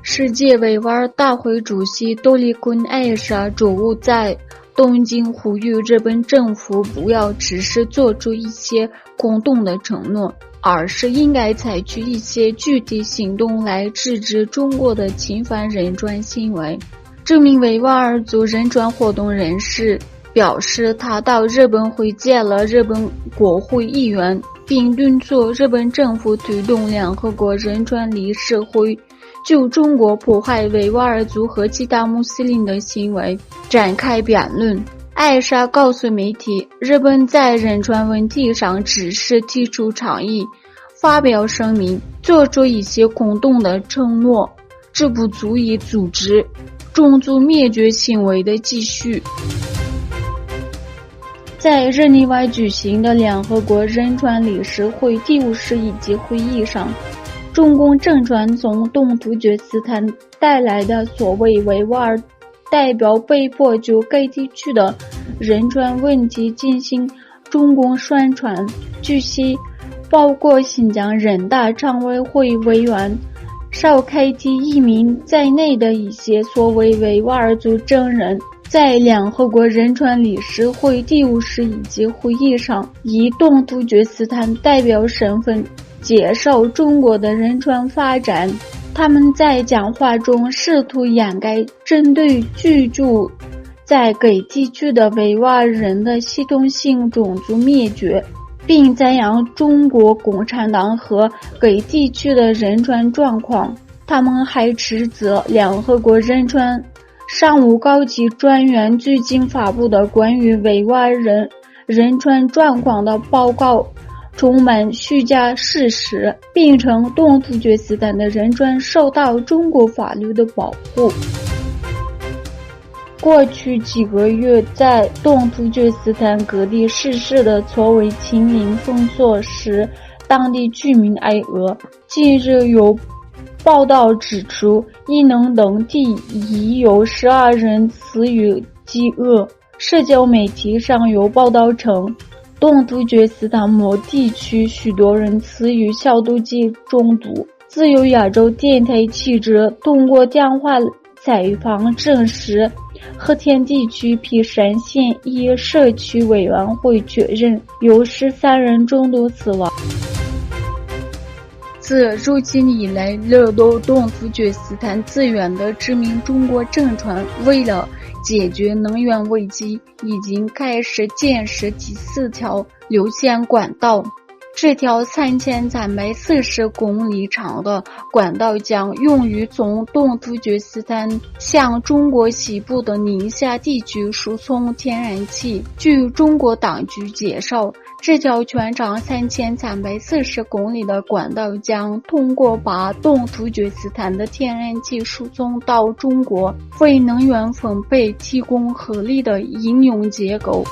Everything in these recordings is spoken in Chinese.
世界维吾尔大会主席多利坤艾莎周五在东京呼吁日本政府不要只是做出一些空洞的承诺，而是应该采取一些具体行动来制止中国的侵犯人权行为。这名维吾尔族人权活动人士表示，他到日本会见了日本国会议员，并敦促日本政府推动联合国人权理事会就中国迫害维吾尔族和其他穆斯林的行为展开辩论。艾莎告诉媒体，日本在人权问题上只是提出倡议，发表声明，做出一些空洞的承诺，这不足以阻止种族灭绝行为的继续。在日内瓦举行的联合国人权理事会第51级会议上，中共政权从东突厥斯坦带来的所谓维吾尔代表被迫就该地区的人权问题进行中共宣传。据悉，包括新疆人大常委会委员邵凯提一名在内的一些所谓维吾尔族证人，在联合国人权理事会第51级会议上以东突厥斯坦代表身份介绍中国的人权发展。他们在讲话中试图掩盖针对居住在该地区的维吾尔人的系统性种族灭绝，并赞扬中国共产党和该地区的人权状况。他们还指责联合国人权商务高级专员最近发布的关于维吾尔人人权状况的报告充满虚假事实，并称东突厥斯坦的人权受到中国法律的保护。过去几个月，在东突厥斯坦各地实施的所谓清零封锁使当地居民挨饿。近日有报道指出，伊能等地已有12人死于饥饿。社交媒体上有报道称，东突厥斯坦某地区许多人死于消毒剂中毒。自由亚洲电台记者通过电话采访证实，和田地区皮山县一社区委员会确认有13人中毒死亡。自入侵以来，掠夺东突厥斯坦资源的知名中国政权为了解决能源危机，已经开始建设第4条流线管道。这条3340公里长的管道将用于从东突厥斯坦向中国西部的宁夏地区输送天然气。据中国当局介绍，这条全长3340公里的管道将通过把东突厥斯坦的天然气输送到中国，为能源分配提供合理的应用结构。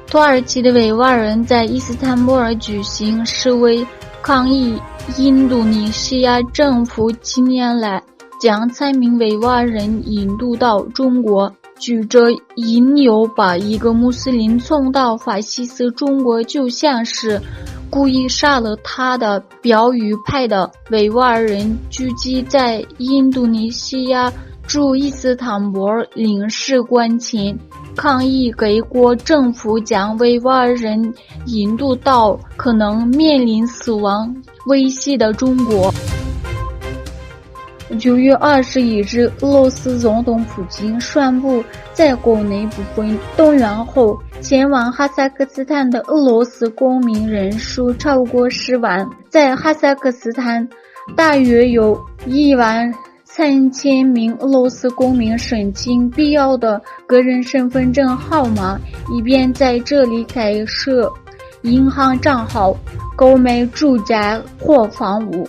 土耳其的维吾尔人在伊斯坦布尔举行示威，抗议印度尼西亚政府近年来将3名维吾尔人引渡到中国，举着印有把一个穆斯林送到法西斯中国就像是故意杀了他的标语派的维吾尔人聚集在印度尼西亚驻伊斯坦布尔领事馆前，抗议该国政府将维吾尔人引渡到可能面临死亡威胁的中国。9月21日，俄罗斯总统普京宣布，在国内部分动员后，前往哈萨克斯坦的俄罗斯公民人数超过10万。在哈萨克斯坦，大约有13000名俄罗斯公民申请必要的个人身份证号码，以便在这里开设银行账号、购买住宅或房屋。